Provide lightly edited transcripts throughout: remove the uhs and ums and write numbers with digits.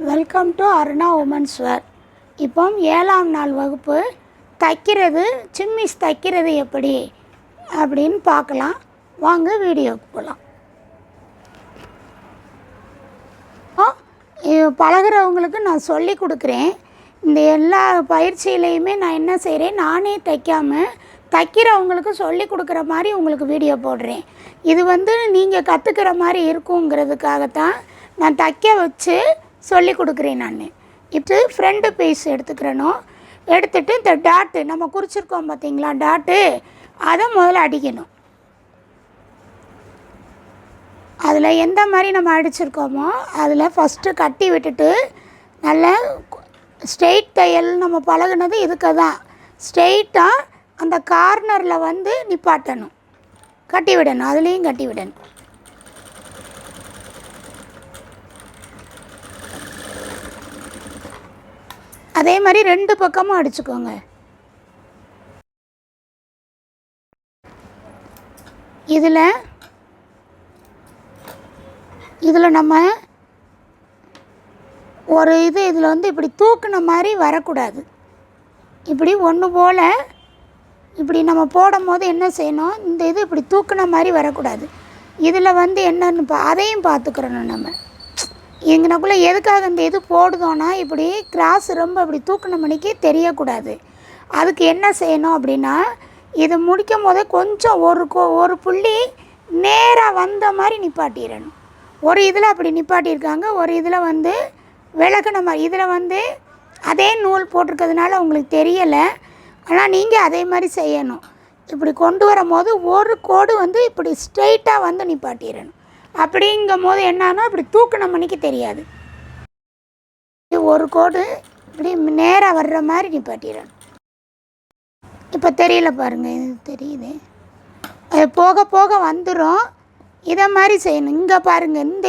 Welcome to Aruna women's wear. இப்போ 7ஆம் நாள் வகுப்பு தைக்கிறது, சிம்மிஸ் தைக்கிறது எப்படி அப்படின்னு பார்க்கலாம். வாங்க வீடியோவுக்கு போகலாம். பழகிறவங்களுக்கு நான் சொல்லி கொடுக்குறேன். இந்த எல்லா பயிற்சியிலையுமே நான் என்ன செய்கிறேன், நானே தைக்கிறவங்களுக்கு சொல்லி கொடுக்குற மாதிரி உங்களுக்கு வீடியோ போடுறேன். இது நீங்கள் கற்றுக்கிற மாதிரி இருக்குங்கிறதுக்காகத்தான் நான் தைக்க வச்சு சொல்லி கொடுக்குறேன். நான் இப்போ ஃப்ரண்ட் பீஸ் எடுத்துக்கிறணும். எடுத்துகிட்டு இந்த டாட்டு நம்ம குறிச்சிருக்கோம் பார்த்தீங்களா, டாட்டு அதை முதல்ல அடிக்கணும். அதில் எந்த மாதிரி நம்ம அடிச்சிருக்கோமோ அதில் ஃபஸ்ட்டு கட்டி விட்டுட்டு நல்ல ஸ்ட்ரெயிட் தையல் நம்ம பழகுனது இதுக்கு தான். ஸ்ட்ரெயிட்டாக அந்த கார்னரில் நிப்பாட்டணும், கட்டி விடணும், அதுலேயும் கட்டி விடணும். அதே மாதிரி 2 பக்கமும் அடிச்சுக்கோங்க. இதில் நம்ம ஒரு இதில் இப்படி தூக்குன மாதிரி வரக்கூடாது. இப்படி ஒன்று போல் இப்படி நம்ம போடும் போது என்ன செய்யணும், இந்த இப்படி தூக்குன மாதிரி வரக்கூடாது. இதில் என்னன்னு அதையும் பார்த்துக்கிறணும். நம்ம எங்கனக்குள்ளே எதுக்காக இந்த போடுதோன்னா, இப்படி கிராஸ் ரொம்ப இப்படி தூக்குன மணிக்கு தெரியக்கூடாது. அதுக்கு என்ன செய்யணும் அப்படின்னா, இது முடிக்கும் போதே கொஞ்சம் ஒரு புள்ளி நேராக வந்த மாதிரி நிப்பாட்டிடணும். ஒரு இதில் அப்படி நிப்பாட்டியிருக்காங்க, ஒரு இதில் விலகுன மாதிரி. இதில் அதே நூல் போட்டிருக்கிறதுனால உங்களுக்கு தெரியலை, ஆனால் நீங்கள் அதே மாதிரி செய்யணும். இப்படி கொண்டு வரும்போது ஒரு கோடு இப்படி ஸ்ட்ரெயிட்டாக நிப்பாட்டிடணும். அப்படிங்கும் போது என்னன்னா, இப்படி தூக்குன மணிக்கு தெரியாது. ஒரு கோடு இப்படி நேராக வர்ற மாதிரி நிப்பாட்டிடணும். இப்போ தெரியல பாருங்கள், இது தெரியுது. அது போக போக வந்துடும். இதை மாதிரி செய்யணும். இங்கே பாருங்கள், இந்த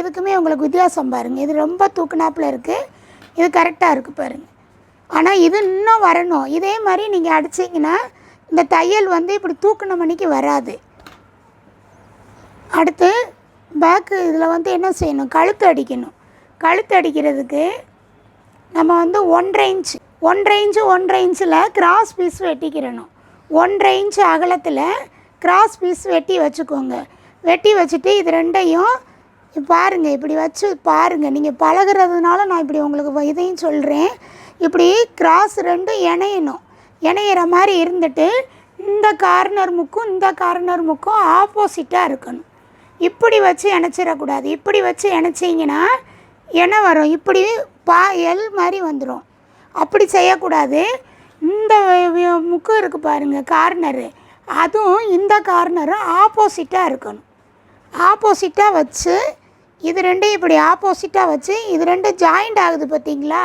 இதுக்குமே உங்களுக்கு வித்தியாசம் பாருங்கள். இது ரொம்ப தூக்குனாப்பில் இருக்குது, இது கரெக்டாக இருக்குது பாருங்கள். ஆனால் இது இன்னும் வரணும். இதே மாதிரி நீங்கள் அடிச்சிங்கன்னா இந்த தையல் இப்படி தூக்குன மணிக்கு வராது. அடுத்து பேக்கு இதில் என்ன செய்யணும், கழுத்து அடிக்கணும். கழுத்து அடிக்கிறதுக்கு நம்ம 1.5 இன்ச்சில் கிராஸ் பீஸ் வெட்டிக்கிறணும். 1.5 இன்ச் அகலத்தில் கிராஸ் பீஸ் வெட்டி வச்சுக்கோங்க. வெட்டி வச்சுட்டு இது ரெண்டையும் பாருங்கள், இப்படி வச்சு பாருங்கள். நீங்கள் பழகிறதுனால நான் இப்படி உங்களுக்கு இதையும் சொல்கிறேன். இப்படி கிராஸ் ரெண்டும் இணையிற மாதிரி இருந்துட்டு இந்த கார்னர் முக்கும் ஆப்போசிட்டாக இருக்கணும். இப்படி வச்சு இணைச்சிடக்கூடாது. இப்படி வச்சு இணைச்சிங்கன்னா என்ன வரும், இப்படி எல் மாதிரி வந்துடும். அப்படி செய்யக்கூடாது. இந்த முக்கு இருக்குது பாருங்கள், கார்னரு, அதுவும் இந்த கார்னரும் ஆப்போசிட்டாக இருக்கணும். ஆப்போசிட்டாக வச்சு இது ரெண்டையும் இப்படி ஆப்போசிட்டாக வச்சு இது ரெண்டும் ஜாயிண்ட் ஆகுது பார்த்தீங்களா,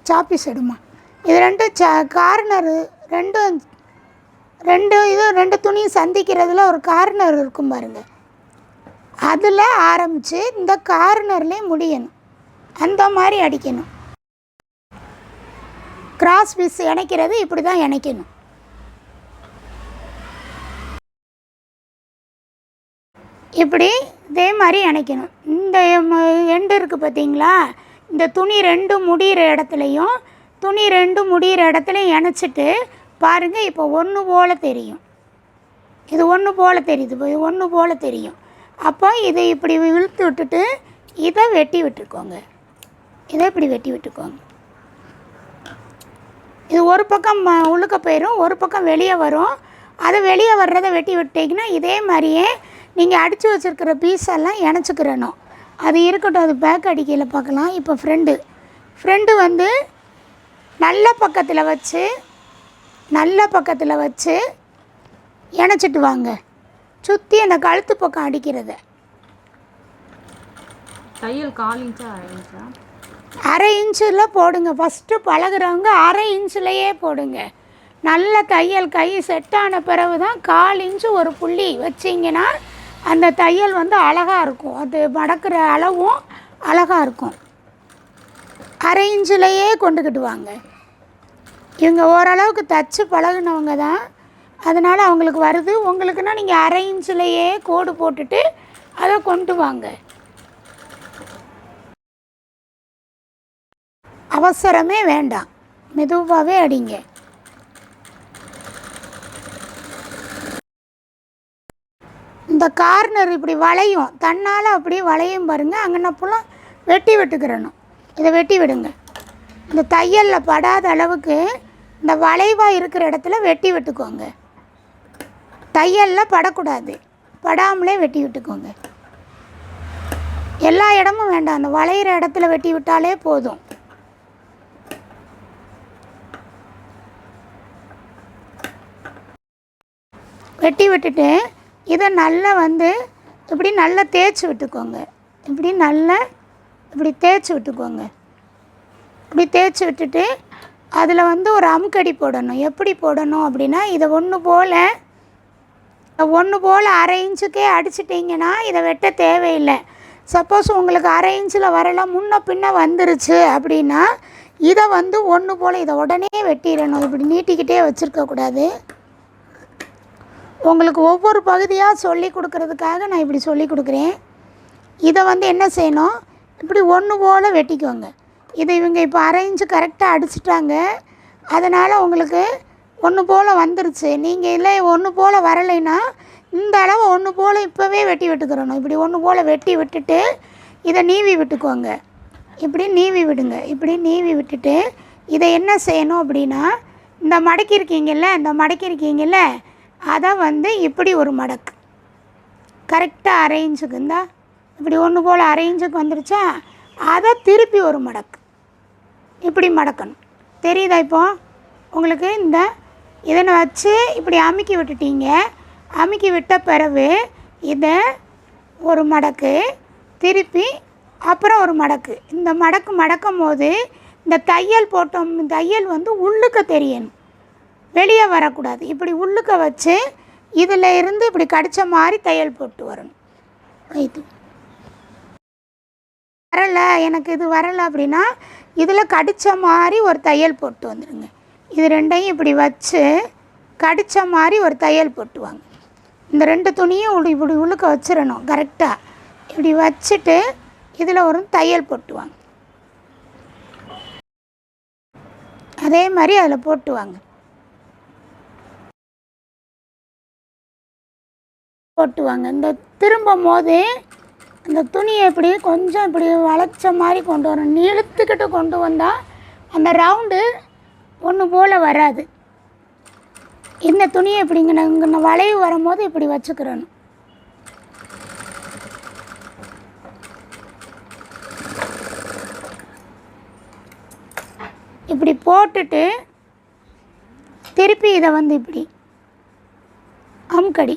சாப்பீஸ் எடுமா. இது ரெண்டும் கார்னரு ரெண்டு துணியும் சந்திக்கிறதுல ஒரு கார்னர் இருக்கும் பாருங்கள், அதில் ஆரம்பித்து இந்த கார்னர்லேயும் முடியணும். அந்த மாதிரி அடிக்கணும். கிராஸ் பீஸ் இணைக்கிறது இப்படி தான் இணைக்கணும். இப்படி இதே மாதிரி இணைக்கணும். இந்த எண்டு இருக்குது பார்த்தீங்களா, இந்த துணி 2 முடிகிற இடத்துலையும் இணைச்சிட்டு பாருங்கள். இப்போ ஒன்று போல் தெரியும், இது ஒன்று போல் தெரியுது, இது ஒன்று போல் தெரியும். அப்போ இதை இப்படி இழுத்து விட்டுட்டு இதை வெட்டி விட்டுக்கோங்க. இதை இப்படி வெட்டி விட்டுக்கோங்க. இது ஒரு பக்கம் உள்ளுக்க போயிடும், ஒரு பக்கம் வெளியே வரும். அதை வெளியே வர்றதை வெட்டி விட்டிங்கன்னா இதே மாதிரியே நீங்கள் அடித்து வச்சுருக்கிற பீஸெல்லாம் இணைச்சிக்கிறணும். அது இருக்கட்டும், அது பேக் அடிக்கையில் பார்க்கலாம். இப்போ ஃப்ரெண்டு நல்ல பக்கத்தில் வச்சு இணைச்சிட்டு வாங்க. சுற்றி அந்த கழுத்து பக்கம் அடிக்கிறத தையல் 1/4 இன்ச்சா 1/2 இன்ச்சில் போடுங்க. ஃபஸ்ட்டு பழகுறவங்க 1/2 இன்ச்சிலையே போடுங்க. நல்ல தையல் கை செட்டான பிறகு தான் 1/4 இன்ச்சு ஒரு புள்ளி வச்சிங்கன்னா அந்த தையல் அழகாக இருக்கும். அது மடக்கிற அளவும் அழகாக இருக்கும். 1/2 இன்ச்சிலையே கொண்டுக்கிட்டு வாங்க. இவங்க ஓரளவுக்கு தச்சு பழகுனவங்க தான், அதனால் அவங்களுக்கு வருது. உங்களுக்குன்னா நீங்கள் 1/2 இன்ச்சிலையே கோடு போட்டுட்டு அதை கொண்டு வாங்க. அவசரமே வேண்டாம், மெதுவாகவே அடிங்க. இந்த கார்னர் இப்படி வளையும், தன்னால் அப்படி வளையும் பாருங்கள். அங்கனப்பெல்லாம் வெட்டி விட்டுக்கிறணும். இதை வெட்டி விடுங்க. இந்த தையலில் படாத அளவுக்கு இந்த வளைவாக இருக்கிற இடத்துல வெட்டி விட்டுக்கோங்க. தையலில் படக்கூடாது, படாமலே வெட்டி விட்டுக்கோங்க. எல்லா இடமும் வேண்டாம், அந்த வளையிற இடத்துல வெட்டி விட்டாலே போதும். வெட்டி விட்டுட்டு இதை நல்லா இப்படி நல்லா தேய்ச்சி விட்டுக்கோங்க. இப்படி தேய்ச்சி விட்டுக்கோங்க. இப்படி தேய்ச்சி விட்டுட்டு அதில் ஒரு அமுக்கடி போடணும். எப்படி போடணும் அப்படின்னா, இதை ஒன்று போல் அரை இன்ச்சுக்கே அடிச்சிட்டிங்கன்னா இதை வெட்ட தேவையில்லை. சப்போஸ் உங்களுக்கு அரை இன்ச்சில் வரலாம், முன்ன பின்ன வந்துருச்சு அப்படின்னா இதை ஒன்று போல் இதை உடனே வெட்டிடணும். இப்படி நீட்டிக்கிட்டே வச்சுருக்கக்கூடாது. உங்களுக்கு ஒவ்வொரு பகுதியாக சொல்லி கொடுக்குறதுக்காக நான் இப்படி சொல்லி கொடுக்குறேன். இதை என்ன செய்யணும், இப்படி ஒன்று போல் வெட்டிக்கோங்க. இதை இவங்க இப்போ அரை இன்ச்சு கரெக்டாக அடிச்சிட்டாங்க, அதனால் உங்களுக்கு ஒன்று போல் வந்துருச்சு. நீங்கள் இல்லை ஒன்று போல் வரலைன்னா இந்த அளவு ஒன்று போல் இப்போவே வெட்டி விட்டுக்கிறணும். இப்படி ஒன்று போல் வெட்டி விட்டுட்டு இதை நீவி விட்டுக்கோங்க. இப்படி நீவி விடுங்க. இப்படி நீவி விட்டுட்டு இதை என்ன செய்யணும் அப்படின்னா, இந்த மடக்கியிருக்கீங்கல்ல அதை இப்படி ஒரு மடக்கு கரெக்டாக அரை இன்ச்சுக்கு இருந்தால் இப்படி ஒன்று போல் அரை இன்ச்சுக்கு வந்துருச்சா, அதை திருப்பி ஒரு மடக்கு இப்படி மடக்கணும். தெரியுதா? இப்போ உங்களுக்கு இதை வச்சு இப்படி அமுக்கி விட்டுட்டீங்க. அமுக்கி விட்ட பிறகு இதை ஒரு மடக்கு, திருப்பி அப்புறம் ஒரு மடக்கு. இந்த மடக்கும் போது இந்த தையல் போட்டோம், தையல் உள்ளுக்க தெரியணும், வெளியே வரக்கூடாது. இப்படி உள்ளுக்க வச்சு இதில் இருந்து இப்படி கடித்த மாதிரி தையல் போட்டு வரணும். இது வரலை, எனக்கு இது வரலை அப்படின்னா இதில் கடித்த மாதிரி ஒரு தையல் போட்டு வந்துடுங்க. இது ரெண்டையும் இப்படி வச்சு கடித்த மாதிரி ஒரு தையல் போட்டுவாங்க. இந்த ரெண்டு துணியும் இப்படி உள்ளுக்க வச்சிடணும் கரெக்டாக. இப்படி வச்சுட்டு இதில் ஒரு தையல் போட்டுவாங்க. அதே மாதிரி அதில் போட்டுவாங்க. இந்த திரும்பும் போது அந்த துணியை இப்படி கொஞ்சம் இப்படி வளைச்ச மாதிரி கொண்டு வரணும். இழுத்துக்கிட்டு கொண்டு வந்தால் அந்த ரவுண்டு ஒன்று போல் வராது. இந்த துணியை இப்படிங்க வளைவு வரும்போது இப்படி வச்சுக்கிறணும். இப்படி போட்டுட்டு திருப்பி இதை இப்படி அமுக்கடி,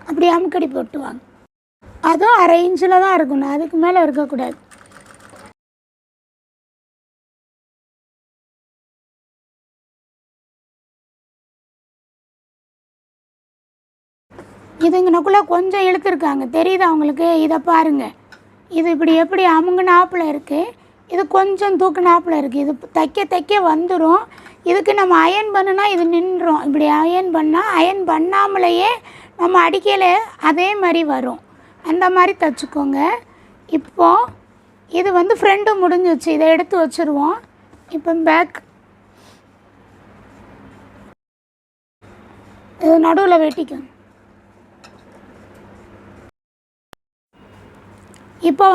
அப்படி அமுக்கடி போட்டுவாங்க. அதுவும் அரை இன்ச்சில் தான் இருக்கணும், அதுக்கு மேலே இருக்கக்கூடாது. இதுங்கனக்குள்ளே கொஞ்சம் இழுத்துருக்காங்க, தெரியுதா அவங்களுக்கு? இதை பாருங்கள், இது இப்படி எப்படி அமுங்குனாப்பில் இருக்குது, இது கொஞ்சம் தூக்குனாப்பில் இருக்குது. இது தைக்க வந்துடும். இதுக்கு நம்ம அயன் பண்ணுனா இது நின்றுடும். இப்படி அயன் பண்ணால் அயன் பண்ணாமலேயே நம்ம அடிக்கல அதே மாதிரி வரும். அந்த மாதிரி தைச்சிக்கோங்க. இப்போது இது ஃப்ரண்ட்டு முடிஞ்சிச்சு, இதை எடுத்து வச்சுருவோம். இப்போ பேக் இது நடுவில் வெட்டிக்கோங்க. இப்போ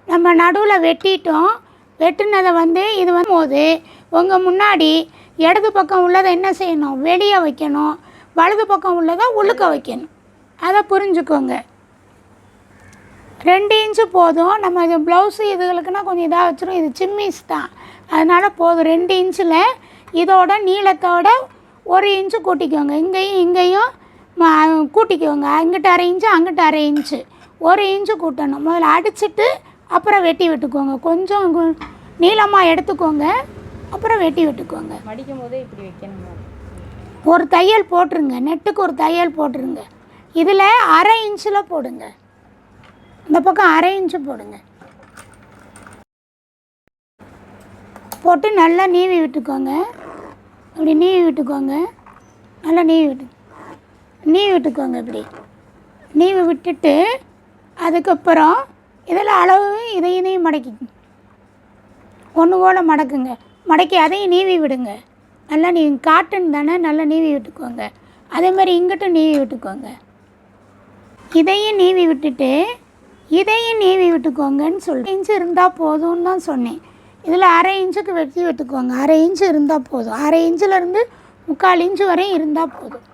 நம்ம நடுவில் வெட்டிட்டோம். வெட்டினதை இது போது உங்கள் முன்னாடி இடது பக்கம் உள்ளதை என்ன செய்யணும், வெளியே வைக்கணும். வலது பக்கம் உள்ளதை உள்ளுக்க வைக்கணும். அதை புரிஞ்சுக்கோங்க. 2 இன்ச்சு போதும். நம்ம இது ப்ளவுஸு இதுகளுக்குன்னா கொஞ்சம் இதாக வச்சிரும். இது சிம்மிஸ் தான், அதனால் போதும். 2 இன்ச்சில் இதோட நீளத்தோட 1 இன்ச்சு கூட்டிக்கோங்க. இங்கேயும் கூட்டிக்கோங்க. அங்கிட்ட அரை இன்ச்சு, அங்கிட்ட அரை இன்ச்சு, 1 இன்ச்சு கூட்டணும். முதல்ல அடிச்சுட்டு அப்புறம் வெட்டி விட்டுக்கோங்க. கொஞ்சம் நீளமாக எடுத்துக்கோங்க, அப்புறம் வெட்டி விட்டுக்கோங்க. மடிக்கும் போதே இப்படி வைக்கணும். ஒரு தையல் போட்டுருங்க, நெட்டுக்கு ஒரு தையல் போட்டுருங்க. இதில் அரை இன்ச்சில் போடுங்க, இந்த பக்கம் அரை இன்ச்சு போடுங்க. போட்டு நல்லா நீவி விட்டுக்கோங்க. இப்படி நீவி விட்டுக்கோங்க, நல்லா நீவி விட்டுக்கோங்க. இப்படி நீவி விட்டுட்டு அதுக்கப்புறம் இதில் அளவு இதையும் மடக்கிக்கோங்க. ஒன்று போல் மடக்குங்க. மடக்கி அதையும் நீவி விடுங்க. நல்லா நீங்கள் காட்டன் தானே, நல்லா நீவி விட்டுக்கோங்க. அதே மாதிரி இங்கிட்டும் நீவி விட்டுக்கோங்க. இதையும் நீவி விட்டுட்டு இதையும் நீவி விட்டுக்கோங்கன்னு சொல்லி 1 இன்ச்சு இருந்தால் போதும்னு தான் சொன்னேன். இதில் 1/2 இன்ச்சுக்கு வெட்டி விட்டுக்கோங்க. 1/2 இன்ச்சு இருந்தால் போதும். 1/2 இன்ச்சிலேருந்து 3/4 இன்ச்சு வரையும் இருந்தால் போதும்.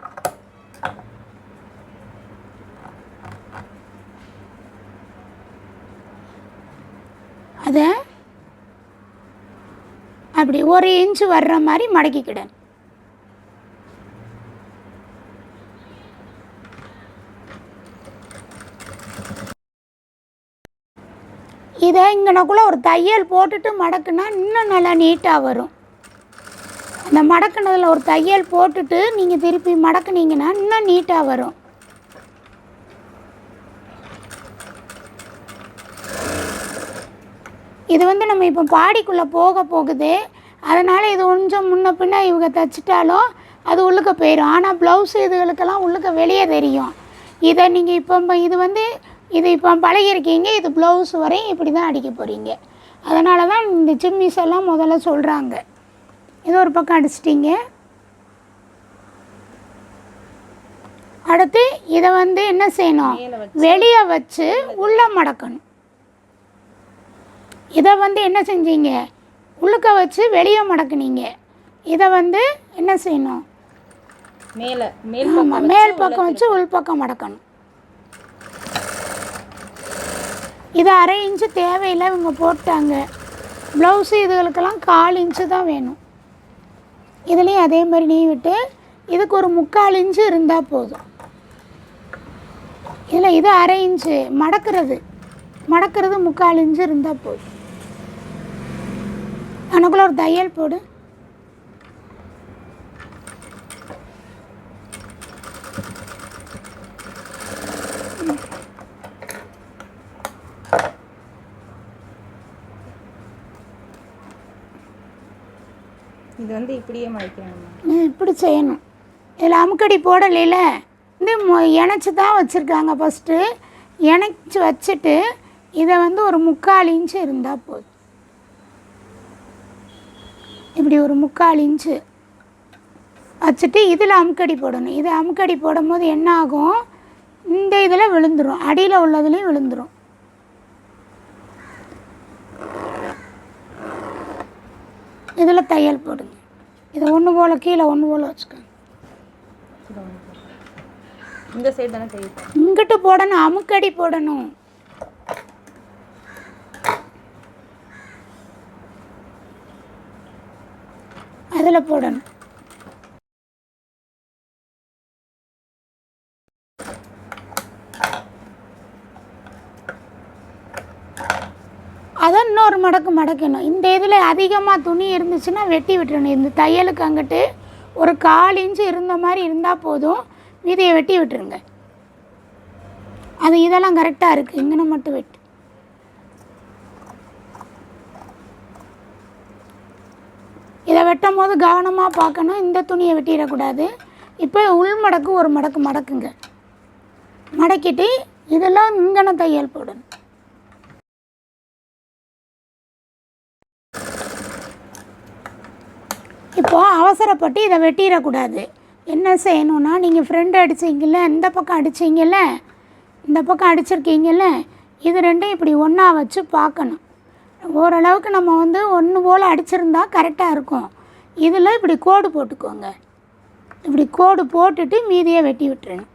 அதை அப்படி 1 இன்ச்சு வர்ற மாதிரி மடக்கிக்கிடணும். இதை இங்கனக்குள்ளே ஒரு தையல் போட்டுட்டு மடக்குனா இன்னும் நல்லா நீட்டாக வரும். அந்த மடக்குனதில் ஒரு தையல் போட்டுட்டு நீங்கள் திருப்பி மடக்குனீங்கன்னா இன்னும் நீட்டாக வரும். இது நம்ம இப்போ பாடிக்குள்ளே போகுது. அதனால் இது கொஞ்சம் முன்ன பின்ன இவங்க தைச்சிட்டாலும் அது உள்ளுக்க போயிடும். ஆனால் ப்ளவுஸ் இதுகளுக்கெல்லாம் உள்ளுக்க வெளியே தெரியும். இதை நீங்கள் இது இப்போ பழகிருக்கீங்க. இது ப்ளவுஸ் வரையும் இப்படி தான் அடிக்க போகிறீங்க. அதனால தான் இந்த சிம்மிஸ் எல்லாம் முதல்ல சொல்கிறாங்க. இது ஒரு பக்கம் அடிச்சிட்டிங்க. அடுத்து இதை என்ன செய்யணும், வெளியே வச்சு உள்ளே மடக்கணும். இதை என்ன செஞ்சீங்க, உள்ளுக்க வச்சு வெளியே மடக்குனீங்க. இதை என்ன செய்யணும், மேல் பக்கம் வச்சு உள் பக்கம் மடக்கணும். இது 1/2 இன்ச்சு தேவையில்லை, இவங்க போட்டாங்க. ப்ளவுஸு இதுகளுக்கெல்லாம் 1/4 இன்ச்சு தான் வேணும். இதுலேயும் அதே மாதிரி நீவிட்டு இதுக்கு ஒரு 3/4 இன்ச்சு இருந்தால் போதும். இல்லை இது 1/2 இன்ச்சு, மடக்கிறது 3/4 இன்ச்சு இருந்தால் போதும். எனக்குள்ள ஒரு தையல் போடு. இது இப்படியே மடிக்கணும். இப்படி செய்யணும். இதில் அமுக்கடி போடலையில் இணைச்சி தான் வச்சுருக்காங்க. ஃபஸ்ட்டு இணைச்சி வச்சுட்டு இதை ஒரு 3/4 இன்ச்சு இருந்தால் போதும். இப்படி ஒரு 3/4 இன்ச்சு வச்சுட்டு இதில் அமுக்கடி போடணும். இது அமுக்கடி போடும் போது என்ன ஆகும், இந்த இதில் விழுந்துடும், அடியில் உள்ளதுலேயும் விழுந்துடும். இதில் தையல் போடுங்க. இதை ஒன்று போல் கீழே ஒன்று போல் வச்சுக்கோங்க. இந்த சைடு தானே தையல், இங்கிட்டு போடணும், அமுக்கடி போடணும். அதில் போடணும். அதை இன்னொரு மடக்கணும். இந்த இதில் அதிகமாக துணி இருந்துச்சுன்னா வெட்டி விட்டுறணும். இந்த தையலுக்கு அங்கிட்டு ஒரு 1/4 இன்ச்சு இருந்த மாதிரி இருந்தால் போதும், மீதியை வெட்டி விட்டுருங்க. அது இதெல்லாம் கரெக்டாக இருக்குது, இங்கே மட்டும் வெட்டு. இதை வெட்டும் போது கவனமாக பார்க்கணும், இந்த துணியை வெட்டிடக்கூடாது. இப்போ உள் மடக்கு ஒரு மடக்குங்க. மடக்கிட்டு இதெல்லாம் இங்கன தையல் போடணும். இப்போது அவசரப்பட்டு இதை வெட்டிடக்கூடாது. என்ன செய்யணுன்னா, நீங்கள் ஃப்ரெண்டு அடிச்சிங்கல்ல, இந்த பக்கம் அடிச்சிங்கல்ல, இந்த பக்கம் அடிச்சிருக்கீங்கல்ல, இது ரெண்டும் இப்படி ஒன்றா வச்சு பார்க்கணும். ஓரளவுக்கு நம்ம ஒன்று போல் அடிச்சிருந்தா கரெக்டாக இருக்கும். இதில் இப்படி கோடு போட்டுக்கோங்க. இப்படி கோடு போட்டுட்டு மீதியை வெட்டி விட்டுறணும்.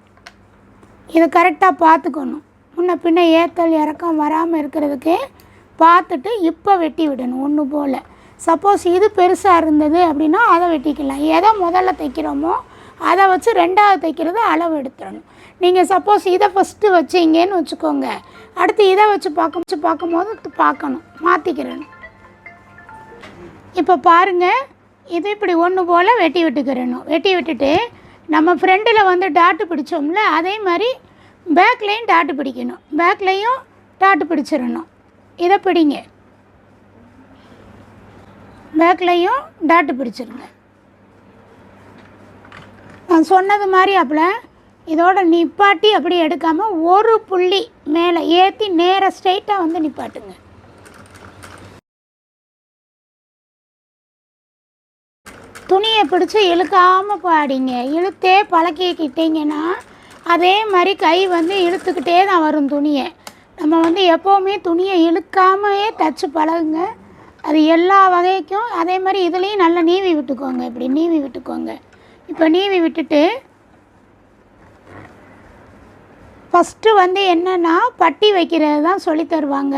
இதை கரெக்டாக பார்த்துக்கணும். முன்ன பின்ன ஏற்றல் இறக்கம் வராமல் இருக்கிறதுக்கு பார்த்துட்டு இப்போ வெட்டி விடணும் ஒன்று போல். சப்போஸ் இது பெருசாக இருந்தது அப்படின்னா அதை வெட்டிக்கலாம். எதை முதல்ல தைக்கிறோமோ அதை வச்சு 2ஆவது தைக்கிறது அளவு எடுத்துடணும். நீங்கள் சப்போஸ் இதை ஃபஸ்ட்டு வச்சிங்கன்னு வச்சுக்கோங்க, அடுத்து இதை வச்சு பார்க்கும்போது பார்க்கணும், மாற்றிக்கிறணும். இப்போ பாருங்கள், இது இப்படி ஒன்று போல் வெட்டி விட்டுக்கிறணும். வெட்டி விட்டுட்டு நம்ம ஃப்ரெண்டில் டாட்டு பிடிச்சோம்ல, அதே மாதிரி பேக்லேயும் டாட்டு பிடிக்கணும். பேக்லேயும் டாட்டு பிடிச்சிடணும். இதை பிடிங்க, பேக்லேயும் டாட்டு பிடிச்சிருங்க. நான் சொன்னது மாதிரி அப்பல இதோட நிப்பாட்டி அப்படி எடுக்காமல் ஒரு புள்ளி மேலே ஏற்றி நேராக ஸ்ட்ரைட்டாக நிப்பாட்டுங்க. துணியை பிடிச்சி இழுக்காமல் பாடிங்க. இழுத்தே பழக்கிக்கிட்டிங்கன்னா அதே மாதிரி கை வந்து இழுத்துக்கிட்டே தான் வரும் துணியை. நம்ம வந்து எப்போவுமே துணியை இழுக்காமையே தச்சு பழகுங்க. அது எல்லா வகைக்கும் அதே மாதிரி இதுலேயும் நல்லா நீவி விட்டுக்கோங்க. இப்படி நீவி விட்டுக்கோங்க. இப்போ நீவி விட்டுட்டு ஃபஸ்ட்டு வந்து என்னென்னா பட்டி வைக்கிறது தான் சொல்லி தருவாங்க.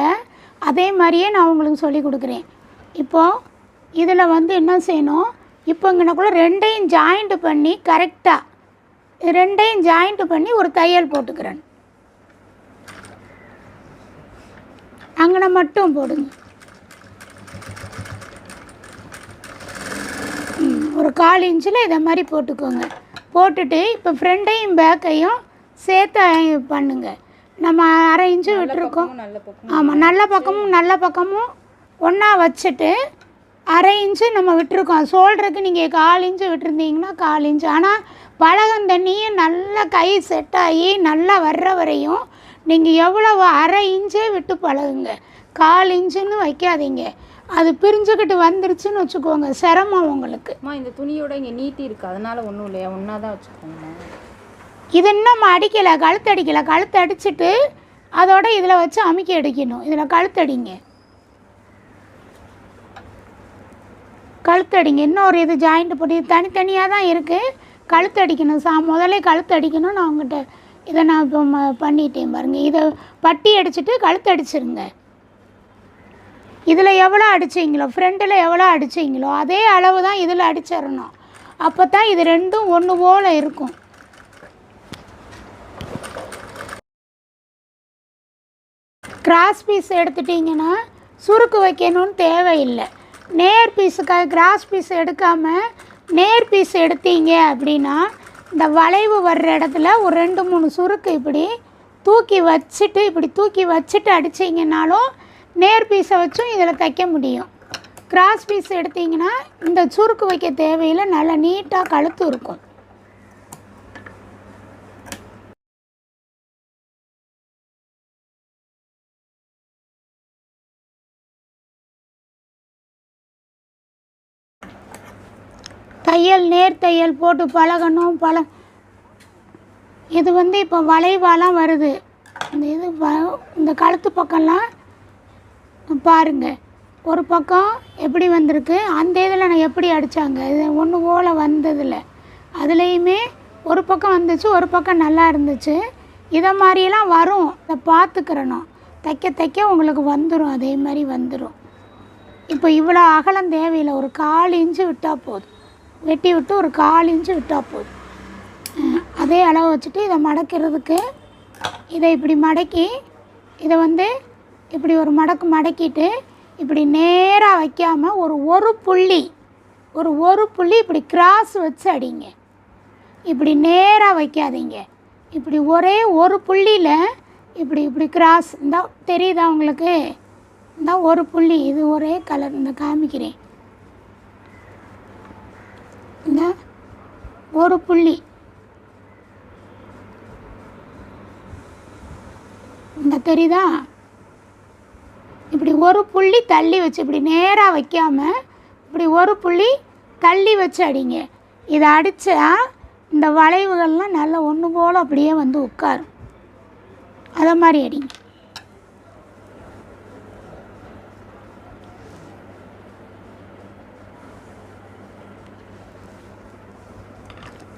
அதே மாதிரியே நான் உங்களுக்கு சொல்லி கொடுக்குறேன். இப்போது இதில் வந்து என்ன செய்யணும், இப்போ இங்கனக்குள்ளே ரெண்டையும் ஜாயிண்ட்டு பண்ணி கரெக்டாக ரெண்டையும் ஜாயிண்ட்டு பண்ணி ஒரு தையல் போட்டுக்கிறேன். அங்கன மட்டும் போடுங்க. ஒரு 1/4 இன்ச்சில் இதை மாதிரி போட்டுக்கோங்க. போட்டுட்டு இப்போ ஃப்ரண்ட்டையும் பேக்கையும் சேர்த்து பண்ணுங்க. நம்ம 1/2 இன்ச்சு விட்டுருக்கோம். ஆமாம், நல்ல பக்கமும் ஒன்றா வச்சுட்டு 1/2 இன்ச்சு நம்ம விட்டுருக்கோம். ஷோல்டருக்கு நீங்கள் 1/4 இன்ச்சு விட்டுருந்தீங்கன்னா 1/4 இன்ச்சு. ஆனால் பழகம் தண்ணியும் நல்லா கை செட் ஆகி நல்லா வர்ற வரையும் நீங்கள் எவ்வளவு 1/2 இன்ச்சே விட்டு பழகுங்க. 1/4 இன்ச்சுன்னு வைக்காதீங்க. அது பிரிஞ்சுக்கிட்டு வந்துருச்சுன்னு வச்சுக்கோங்க, சிரமம் உங்களுக்கு. இந்த துணியோட இங்கே நீட்டி இருக்குது, அதனால் ஒன்றும் இல்லையா? ஒன்றா தான் வச்சுக்கோங்க. இது இன்னும் அடிக்கலை, கழுத்து அடிச்சுட்டு அதோட இதில் வச்சு அமுக்கி அடிக்கணும். இதில் கழுத்தடிங்க. இன்னொரு இது ஜாயிண்ட் போட்டு தனித்தனியாக தான் இருக்குது. கழுத்தடிக்கணும். முதல்ல கழுத்தடிக்கணும். நான் உங்கள்கிட்ட இதை நான் இப்போ பண்ணிட்டேன் பாருங்கள். இதை பட்டி அடிச்சுட்டு கழுத்தடிச்சிருங்க. இதில் எவ்வளோ அடிச்சிங்களோ, ஃப்ரண்ட்டில் எவ்வளோ அடிச்சிங்களோ அதே அளவு தான் இதில் அடிச்சிடணும். அப்போ தான் இது ரெண்டும் ஒன்று போல் இருக்கும். கிராஸ் பீஸ் எடுத்துட்டிங்கன்னா சுருக்கு வைக்கணும்னு தேவையில்லை. நேர் பீஸுக்காக கிராஸ் பீஸ் எடுக்காமல் நேர் பீஸ் எடுத்தீங்க அப்படின்னா இந்த வளைவு வர்ற இடத்துல ஒரு 2-3 சுருக்கு இப்படி தூக்கி வச்சுட்டு அடிச்சிங்கனாலும் நேர் பீஸை வச்சும் இதில் தைக்க முடியும். கிராஸ் பீஸ் எடுத்திங்கன்னா இந்த சுருக்கு வைக்க தேவையில்லை, நல்லா நீட்டாக கழுத்து இருக்கும். நேர் தையல் போட்டு பழகணும். இது வந்து இப்போ வளைவாலாம் வருது. இந்த கழுத்து பக்கம்லாம் பாருங்கள், ஒரு பக்கம் எப்படி வந்திருக்கு, அந்த இதில் நான் எப்படி அடித்தாங்க, இது ஒன்று போல் வந்ததில்லை. அதுலேயுமே ஒரு பக்கம் வந்துச்சு, ஒரு பக்கம் நல்லா இருந்துச்சு. இதை மாதிரியெல்லாம் வரும். இதை பார்த்துக்கிறணும். தைக்க உங்களுக்கு வந்துடும். அதே மாதிரி வந்துடும். இப்போ இவ்வளோ அகலம் தேவையில்லை. ஒரு 1/4 இன்ச்சு விட்டால் போதும். வெட்டி விட்டு ஒரு 1/4 இன்ச்சு விட்டால் போதும். அதே அளவு வச்சுட்டு இதை மடக்கிறதுக்கு இதை இப்படி மடக்கி இதை வந்து இப்படி ஒரு மடக்கிட்டு இப்படி நேராக வைக்காமல் ஒரு புள்ளி இப்படி கிராஸ் வச்சு அடிங்க. இப்படி நேராக வைக்காதீங்க. இப்படி ஒரே ஒரு புள்ளியில் இப்படி கிராஸ். இந்த தெரியுதா உங்களுக்கு? இந்த ஒரு புள்ளி, இது ஒரே கலர். இந்த காமிக்கிறேன். இந்த ஒரு புள்ளி, இந்த தெரியுதா? இப்படி ஒரு புள்ளி தள்ளி வச்சு, இப்படி நேராக வைக்காமல் இப்படி ஒரு புள்ளி தள்ளி வச்சு அடிங்க. இதை அடித்தா இந்த வளைவுகள்லாம் நல்லா ஒன்று போல் அப்படியே வந்து உட்காரும். அதை மாதிரி அடிங்க.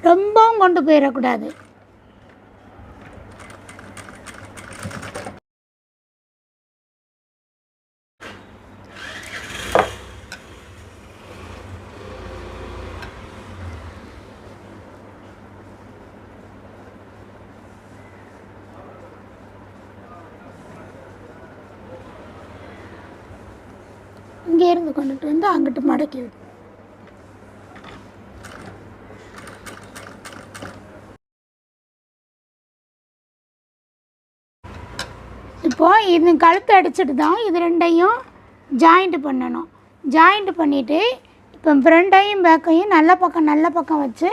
ரொம்பவும் கொண்டு போயிடக்கூடாது. இங்கேருந்து கொண்டுட்டு வந்து அங்கிட்டு மடக்கி விடு. இப்போது இது கழுத்து அடிச்சுட்டு தான் இது ரெண்டையும் ஜாயிண்ட் பண்ணணும். ஜாயிண்ட் பண்ணிவிட்டு இப்போ ஃப்ரண்டையும் பேக்கையும் நல்ல பக்கம் வச்சு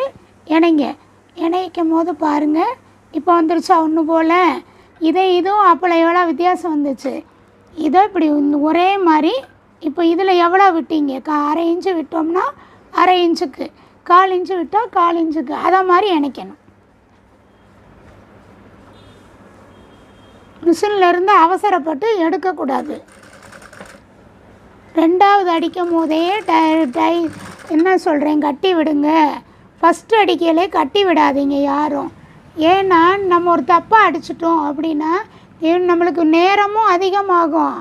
இணைக்கும் போது பாருங்கள், இப்போ வந்துருச்சா ஒன்று போல். இதுவும் அப்போ எவ்வளோ வித்தியாசம் வந்துச்சு. இதை இப்படி ஒரே மாதிரி. இப்போ இதில் எவ்வளோ விட்டீங்க? 1/2 இன்ச்சு விட்டோம்னா அரை இன்ச்சுக்கு, 1/4 இன்ச்சு விட்டால் 1/4 இன்ச்சுக்கு, அதை மாதிரி இணைக்கணும். மிஷினில் இருந்து அவசரப்பட்டு எடுக்கக்கூடாது. 2வது அடிக்கும் போதே என்ன சொல்கிறேன், கட்டி விடுங்க. ஃபஸ்ட்டு அடிக்கையிலே கட்டி விடாதீங்க யாரும். ஏன்னா நம்ம ஒரு தப்பாக அடிச்சிட்டோம் அப்படின்னா நம்மளுக்கு நேரமும் அதிகமாகும்.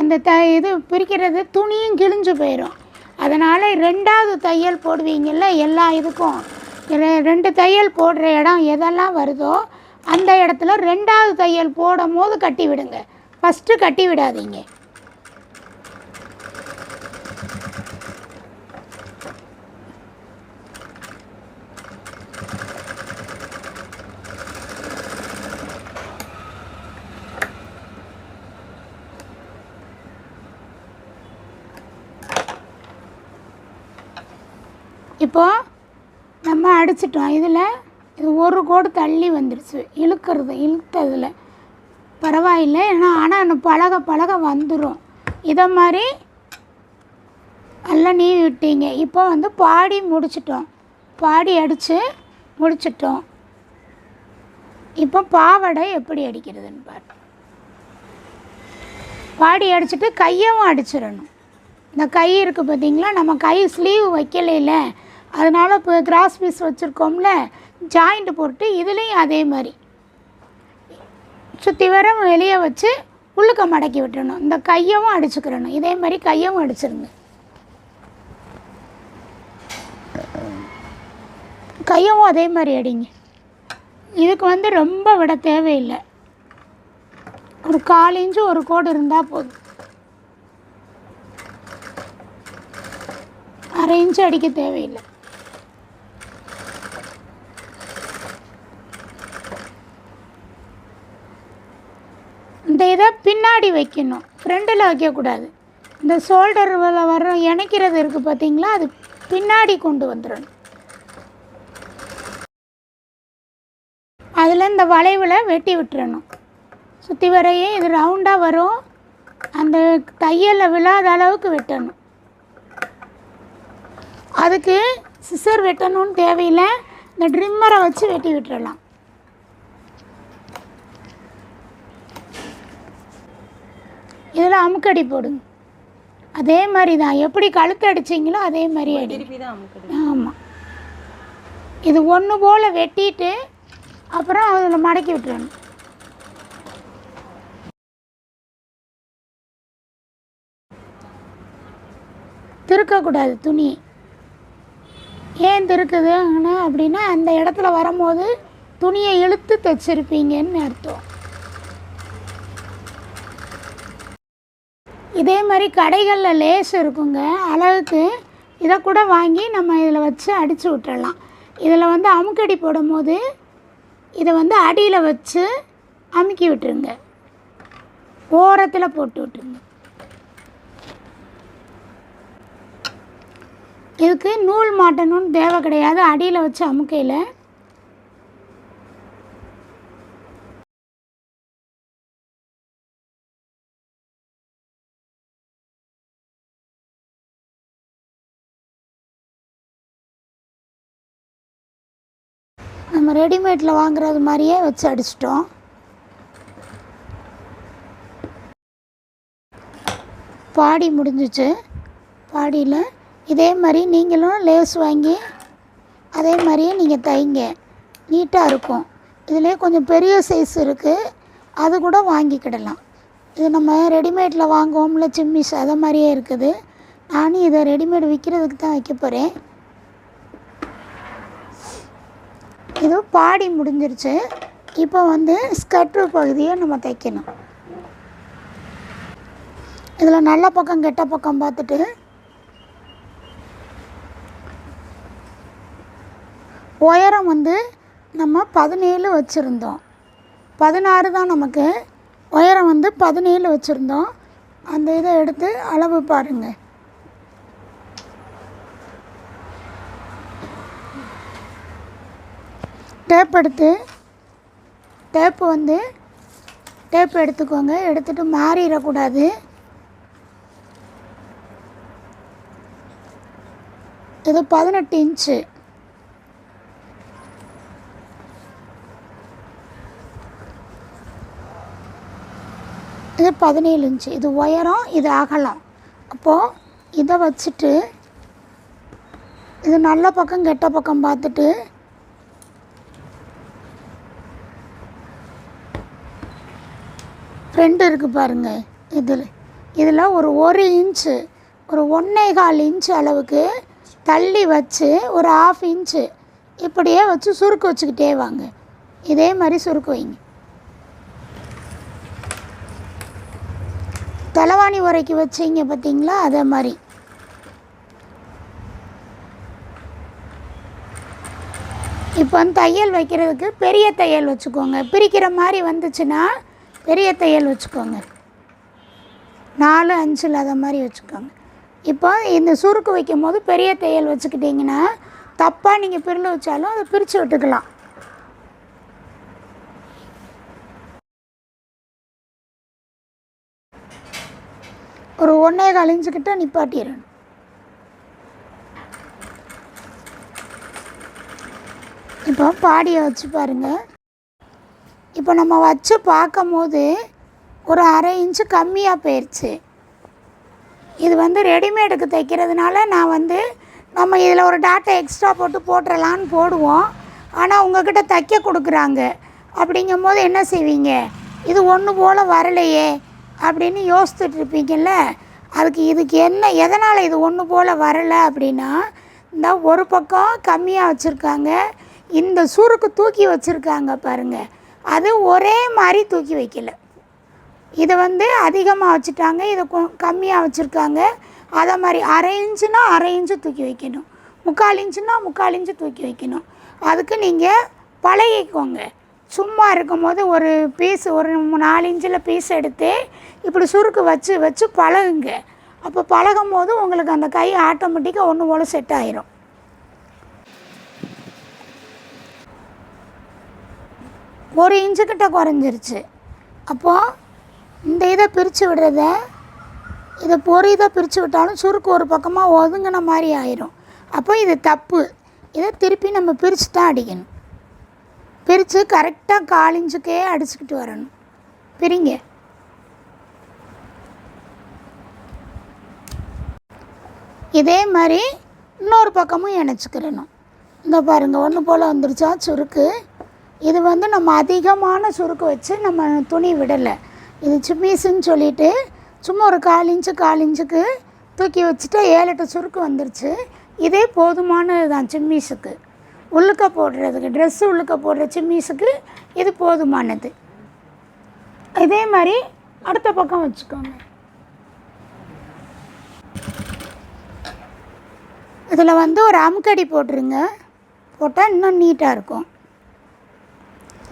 அந்த இது பிரிக்கிறது துணியும் கிழிஞ்சு போயிடும். அதனால் 2வது தையல் போடுவீங்கள்ல எல்லா இதுக்கும், 2 தையல் போடுற இடம் எதெல்லாம் வருதோ அந்த இடத்துல 2வது தையல் போடும் போது கட்டி விடுங்க. ஃபஸ்ட்டு கட்டி விடாதீங்க. இப்போது நம்ம அடிச்சிட்டோம். இதில் இது ஒரு கோடு தள்ளி வந்துடுச்சு, இழுத்ததில் பரவாயில்லை. ஆனால் பழக பழக வந்துடும். இதை மாதிரி நல்லா நீவி விட்டீங்க. இப்போ வந்து பாடி முடிச்சிட்டோம், பாடி அடித்து முடிச்சிட்டோம். இப்போ பாவாடை எப்படி அடிக்கிறதுன்னு பாரு. பாடி அடிச்சுட்டு கையவும் அடிச்சிடணும். இந்த கை இருக்குது பார்த்தீங்களா, நம்ம கை ஸ்லீவ் வைக்கலையில, அதனால் இப்போ கிராஸ் பீஸ் வச்சுருக்கோம்ல, ஜாயிண்ட்டு போட்டு இதுலேயும் அதே மாதிரி சுற்றி வர வெளியே வச்சு உள்ளுக்க மடக்கி விட்டுறணும். இந்த கையவும் அடிச்சுக்கிறணும். இதே மாதிரி கையவும் அடிச்சிருங்க. கையவும் அதே மாதிரி அடிங்க. இதுக்கு வந்து ரொம்ப விட தேவையில்லை. ஒரு 1/4 இன்ச்சு ஒரு கோடு இருந்தால் போதும். அரை இன்ச்சு அடிக்க தேவையில்லை. இந்த இதை பின்னாடி வைக்கணும், ஃப்ரெண்டில் வைக்கக்கூடாது. இந்த ஷோல்டர் வர இணைக்கிறது இருக்குது பார்த்தீங்களா, அது பின்னாடி கொண்டு வந்துடணும். அதில் இந்த வளைவில் வெட்டி விட்டுறணும். சுற்றி வரையே இது ரவுண்டாக வரும். அந்த தையலில் விழாத அளவுக்கு வெட்டணும். அதுக்கு சிசர் வெட்டணும்னு தேவையில்லை, இந்த ட்ரிம்மரை வச்சு வெட்டி விட்டுறலாம். இதில் அமுக்கடி போடுங்க. அதே மாதிரி தான், எப்படி கழுத்து அடிச்சிங்களோ அதே மாதிரி அடி. ஆமாம், இது ஒன்று போல் வெட்டிட்டு அப்புறம் அதில் மடக்கி விட்டுறணும். திருக்கக்கூடாது துணி. ஏன் திருக்குது அப்படின்னா அந்த இடத்துல வரும்போது துணியை இழுத்து தைச்சிருப்பீங்கன்னு அர்த்தம். இதே மாதிரி கடைகளில் லேஸ் இருக்குங்க அழகுக்கு, இதை கூட வாங்கி நம்ம இதில் வச்சு அடித்து விட்டுறலாம். இதில் வந்து அமுக்கடி போடும்போது இதை வந்து அடியில் வச்சு அமுக்கி விட்டுருங்க, ஓரத்தில் போட்டு விட்டுருங்க. இதுக்கு நூல் மாட்டணும்னு தேவை கிடையாது. அடியில் வச்சு அமுக்கையில் நம்ம ரெடிமேடில் வாங்குறது மாதிரியே வச்சு அடிச்சிட்டோம். பாடி முடிஞ்சிச்சு. பாடியில் இதே மாதிரி நீங்களும் லேஸ் வாங்கி அதே மாதிரியே நீங்கள் தைங்க, நீட்டாக இருக்கும். இதிலே கொஞ்சம் பெரிய சைஸ் இருக்குது, அது கூட வாங்கிக்கிடலாம். இது நம்ம ரெடிமேடில் வாங்குவோம்ல சிம்மிஸ், அதை மாதிரியே இருக்குது. நானும் இதை ரெடிமேட் விற்கிறதுக்கு தான் வைக்க போகிறேன். இது பாடி முடிஞ்சிருச்சு. இப்போ வந்து ஸ்கர்ட்டு பகுதியை நம்ம தைக்கணும். இதில் நல்ல பக்கம் கெட்ட பக்கம் பார்த்துட்டு உயரம் வந்து நம்ம 17 வச்சுருந்தோம், 16 தான் நமக்கு. உயரம் வந்து 17 வச்சுருந்தோம். அந்த இதை எடுத்து அளவு பாருங்கள். டேப் எடுத்துக்கோங்க. எடுத்துகிட்டு மாறிடக்கூடாது. இது 18 இன்ச்சு. இது 17 இன்ச்சு. இது உயரம், இது அகலம். அப்போது இதை வச்சுட்டு இது நல்ல பக்கம் கெட்ட பக்கம் பார்த்துட்டு ஃப்ரெண்டு இருக்குது பாருங்கள், இதில் ஒரு இன்ச்சு, ஒரு 1.25 இன்ச்சு அளவுக்கு தள்ளி வச்சு ஒரு 1/2 இன்ச்சு இப்படியே வச்சு சுருக்கு வச்சுக்கிட்டே வாங்க. இதே மாதிரி சுருக்கு வைங்க. தலைவாணி உரைக்கு வச்சிங்க பார்த்தீங்களா, அதே மாதிரி. இப்போ வந்து தையல் வைக்கிறதுக்கு பெரிய தையல் வச்சுக்கோங்க. பிரிக்கிற மாதிரி வந்துச்சுன்னா பெரிய தையல் வச்சுக்கோங்க. 4, 5 அதை மாதிரி வச்சுக்கோங்க. இப்போ இந்த சுருக்கு வைக்கும் போது பெரிய தையல் வச்சுக்கிட்டிங்கன்னா தப்பாக நீங்கள் பிரில் வச்சாலும் அதை பிரித்து விட்டுக்கலாம். ஒரு 1.25 இன்ச்சுக்கிட்ட நிப்பாட்டிடணும். இப்போ பாடியை வச்சு பாருங்கள். இப்போ நம்ம வச்சு பார்க்கும் போது ஒரு 1/2 இன்ச்சு கம்மியாக போயிடுச்சு. இது வந்து ரெடிமேடுக்கு தைக்கிறதுனால நான் வந்து நம்ம இதில் ஒரு டாட்டை எக்ஸ்ட்ரா போட்டுறலான்னு போடுவோம். ஆனால் உங்கள்கிட்ட தைக்க கொடுக்குறாங்க. அப்படிங்கும் போது என்ன செய்வீங்க, இது ஒன்று போல் வரலையே அப்படின்னு யோசித்துட்ருப்பீங்கள்ல. இதுக்கு என்ன, எதனால் இது ஒன்று போல் வரலை அப்படின்னா, இந்த ஒரு பக்கம் கம்மியாக வச்சுருக்காங்க, இந்த சுருக்கு தூக்கி வச்சுருக்காங்க பாருங்கள், அது ஒரே மாதிரி தூக்கி வைக்கல. இதை வந்து அதிகமாக வச்சுட்டாங்க, இதை கம்மியாக வச்சுருக்காங்க. அதை மாதிரி 1/2 இன்ச்சுனா 1/2 இன்ச்சு தூக்கி வைக்கணும், 3/4 இன்ச்சுனா 3/4 இன்ச்சு தூக்கி வைக்கணும். அதுக்கு நீங்கள் பழகிக்கோங்க. சும்மா இருக்கும் போது ஒரு பீஸ், ஒரு 4 இன்ச்சில் பீஸ் எடுத்து இப்படி சுருக்கு வச்சு வச்சு பழகுங்க. அப்போ பழகும் போது உங்களுக்கு அந்த கை ஆட்டோமேட்டிக்காக ஒன்று போல் செட் ஆயிரும். ஒரு இன்ச்சுக்கிட்ட குறைஞ்சிருச்சு. அப்போது இந்த இதை பிரித்து விடுறத, இதை இதை பிரித்து விட்டாலும் சுருக்கு ஒரு பக்கமாக ஒதுங்கின மாதிரி ஆயிரும். அப்போ இது தப்பு. இதை திருப்பி நம்ம பிரித்து தான் அடிக்கணும். பிரித்து கரெக்டாக 1/4 இன்ச்சுக்கே அடிச்சுக்கிட்டு வரணும். பிரிங்க. இதே மாதிரி இன்னொரு பக்கமும் இணைச்சிக்கிறணும். இந்த பாருங்கள், ஒன்று போல் வந்துருச்சா சுருக்கு. இது வந்து நம்ம அதிகமான சுருக்கு வச்சு நம்ம துணி விடலை. இது சிம்மீஸுன்னு சொல்லிவிட்டு சும்மா ஒரு 1/4 இன்ச்சுக்கு தூக்கி வச்சுட்டு 7-8 சுருக்கு வந்துருச்சு. இதே போதுமானது தான் சிம்மீஸுக்கு. உள்ளுக்க போடுறதுக்கு, ட்ரெஸ்ஸு உள்ளுக்க போடுற சிம்மீஸுக்கு இது போதுமானது. இதே மாதிரி அடுத்த பக்கம் வச்சுக்கோங்க. இதில் வந்து ஒரு அமுக்கடி போட்டுருங்க, போட்டால் இன்னும் நீட்டாக இருக்கும்.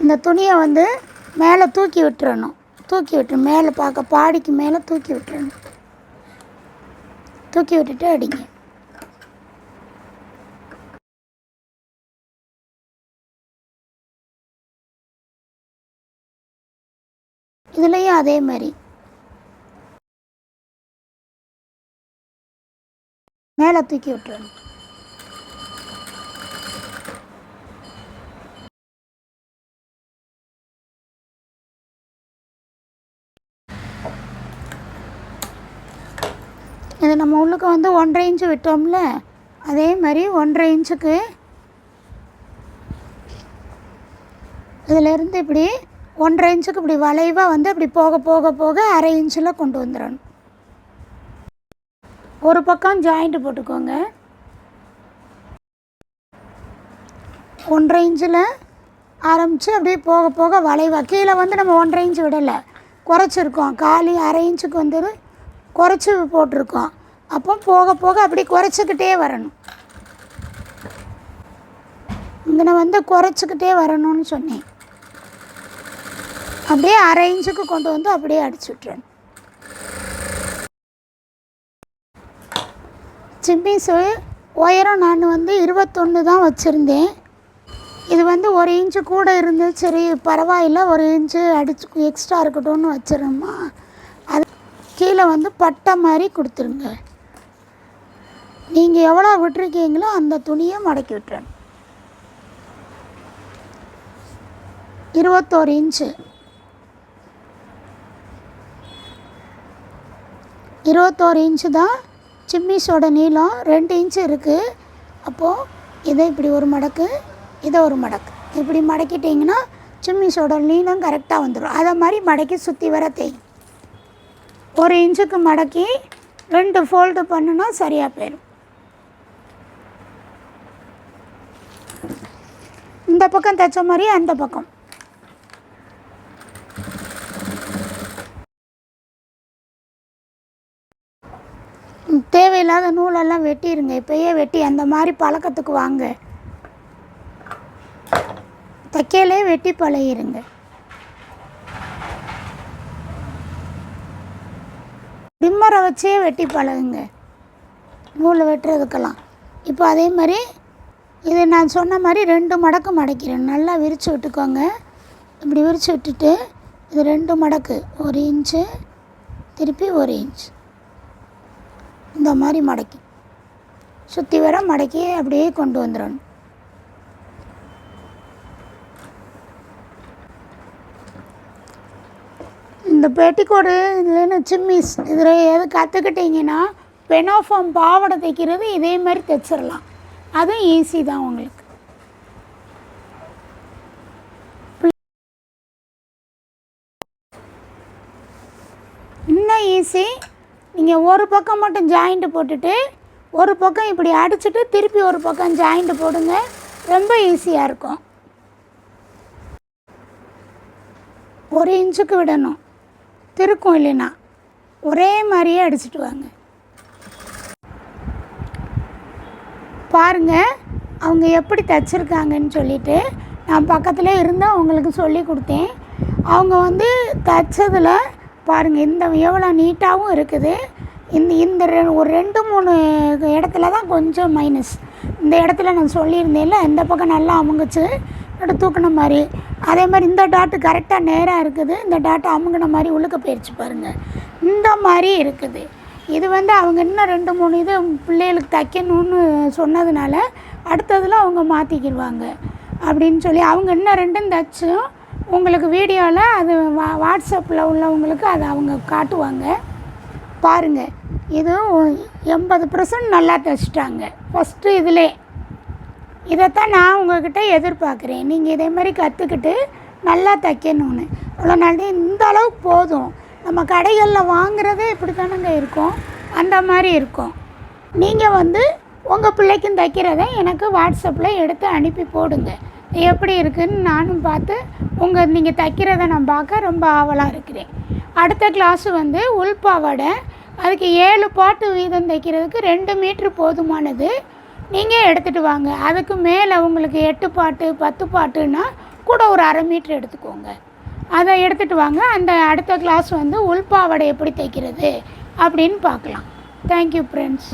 இந்த துணியை வந்து மேலே தூக்கி விட்டுறணும். மேலே பார்க்க பாடிக்கு மேலே தூக்கி விட்டுறணும். தூக்கி விட்டுட்டு அடிங்க. இதுலேயும் அதே மாதிரி மேலே தூக்கி விட்டுறணும். இது நம்ம உள்ளுக்கு வந்து 1.5 இன்ச்சு விட்டோம்ல, அதே மாதிரி 1.5 இன்ச்சுக்கு இதிலேருந்து இப்படி 1.5 இன்ச்சுக்கு இப்படி வளைவாக வந்து அப்படி போக போக போக 1/2 இன்ச்சில் கொண்டு வந்துடணும். ஒரு பக்கம் ஜாயிண்ட்டு போட்டுக்கோங்க. 1.5 இன்ச்சில் ஆரம்பித்து அப்படியே போக போக வளைவாக கீழே வந்து நம்ம 1.5 இன்ச்சு விடலை, குறைச்சிருக்கோம். 1/4 இன்ச்சுக்கு வந்து குறைச்சி போட்டிருக்கோம். அப்போ போக போக அப்படி குறைச்சிக்கிட்டே வரணும். இங்கே வந்து குறைச்சிக்கிட்டே வரணும்னு சொன்னேன். அப்படியே 1/2 இன்ச்சுக்கு கொண்டு வந்து அப்படியே அடிச்சு விட்டுறணும். சிம்மீஸு உயரம் நான் வந்து 21 தான் வச்சுருந்தேன். இது வந்து 1 இன்ச்சு கூட இருந்து சரி பரவாயில்லை, 1 இன்ச்சு அடிச்சு எக்ஸ்ட்ரா இருக்கட்டும்னு வச்சிடணுமா. அது கீழே வந்து பட்டை மாதிரி கொடுத்துருங்க. நீங்கள் எவ்வளோ விட்டுருக்கீங்களோ அந்த துணியை மடக்கி விட்டுறணும். 21 இன்ச்சு 21 இன்ச்சு தான் சிம்மிஸோட நீளம். 2 இன்ச்சு இருக்குது. அப்போது இதை இப்படி ஒரு மடக்கு, இதை ஒரு மடக்கு, இப்படி மடக்கிட்டிங்கன்னா சிம்மிஸோட நீளம் கரெக்டாக வந்துடும். அதை மாதிரி மடக்கி சுற்றி வர தேயும். 1 இன்ச்சுக்கு மடக்கி 2 ஃபோல்டு பண்ணுனா சரியாக போயிடும். இந்த பக்கம் தைச்ச மாதிரி அந்த பக்கம். தேவையில்லாத நூலெல்லாம் வெட்டிடுங்க. இப்போயே வெட்டி அந்த மாதிரி பழக்கத்துக்கு வாங்க. தைக்கலே வெட்டி பழகிருங்க. டிம்மரை வச்சே வெட்டி பழகுங்க நூலை வெட்டுறதுக்கெல்லாம். இப்போ அதே மாதிரி இது நான் சொன்ன மாதிரி 2 மடக்கு மடக்கிறேன். நல்லா விரித்து விட்டுக்கோங்க. இப்படி விரித்து விட்டுட்டு இது 2 மடக்கு, 1 இன்ச்சு திருப்பி 1 இன்ச், இந்த மாதிரி மடக்கி சுற்றி வர மடக்கி அப்படியே கொண்டு வந்துடணும். இந்த பெட்டிக்கோடு இல்லைன்னு சிம்மிஸ் இதில் எது கற்றுக்கிட்டிங்கன்னா பெனோஃபார்ம் பாவாடை தைக்கிறது இதே மாதிரி தைச்சிடலாம். அதுவும் ஈஸி தான் உங்களுக்கு. இன்னும் ஈஸி. நீங்கள் ஒரு பக்கம் மட்டும் ஜாயிண்ட்டு போட்டுட்டு ஒரு பக்கம் இப்படி அடிச்சுட்டு திருப்பி ஒரு பக்கம் ஜாயிண்ட்டு போடுங்க. ரொம்ப ஈஸியாக இருக்கும். 1 இன்ச்சுக்கு விடணும், திருக்கும் இல்லைன்னா ஒரே மாதிரியே அடிச்சுட்டு வாங்க. பாருங்கள் அவங்க எப்படி தைச்சிருக்காங்கன்னு சொல்லிவிட்டு நான் பக்கத்தில் இருந்து அவங்களுக்கு சொல்லி கொடுத்தேன். அவங்க தைச்சதில் பாருங்கள் இந்த எவ்வளோ நீட்டாகவும் இருக்குது. இந்த ஒரு 2-3 இடத்துல தான் கொஞ்சம் மைனஸ். இந்த இடத்துல நான் சொல்லியிருந்தேன்ல, இந்த பக்கம் நல்லா அமுங்குச்சு தூக்கின மாதிரி. அதே மாதிரி இந்த டாட்டு கரெக்டாக நேராக இருக்குது. இந்த டாட்டு அமுங்கின மாதிரி உள்ளுக்க போயிடுச்சு பாருங்கள். இந்த மாதிரி இருக்குது. இது அவங்க இன்னும் 2-3 இது பிள்ளைகளுக்கு தைக்கணும்னு சொன்னதுனால அடுத்ததில் அவங்க மாற்றிக்கிடுவாங்க அப்படின்னு சொல்லி அவங்க இன்னும் 2 தைச்சும் உங்களுக்கு வீடியோவில் அது வாட்ஸ்அப்பில் உள்ளவங்களுக்கு அதை அவங்க காட்டுவாங்க. பாருங்கள் இது 80% நல்லா தைச்சிட்டாங்க ஃபஸ்ட்டு இதிலே. இதைத்தான் நான் உங்கள்கிட்ட எதிர்பார்க்குறேன். நீங்கள் இதே மாதிரி கற்றுக்கிட்டு நல்லா தைக்கணும்னு. இவ்வளோ நாள் இந்த அளவுக்கு போதும். நம்ம கடைகளில் வாங்குறதே இப்படி தானங்க இருக்கும், அந்த மாதிரி இருக்கும். நீங்கள் உங்கள் பிள்ளைக்கும் தைக்கிறத எனக்கு வாட்ஸ்அப்பில் எடுத்து அனுப்பி போடுங்க. எப்படி இருக்குதுன்னு நானும் பார்த்து நீங்கள் தைக்கிறத நான் பார்க்க ரொம்ப ஆவலாக இருக்கிறேன். அடுத்த கிளாஸு உள்பாவாடை. அதுக்கு 7 பாட்டு வீதம் தைக்கிறதுக்கு 2 மீட்ரு போதுமானது. நீங்கள் எடுத்துகிட்டு வாங்க. அதுக்கு மேலே உங்களுக்கு 8 பாட்டு 10 பாட்டுன்னா கூட ஒரு அரை மீட்ரு எடுத்துக்கோங்க. அதை எடுத்துகிட்டு வாங்க. அந்த அடுத்த கிளாஸ் உள்பாவாடை எப்படி தைக்கிறது அப்படின்னு பார்க்கலாம். Thank you friends.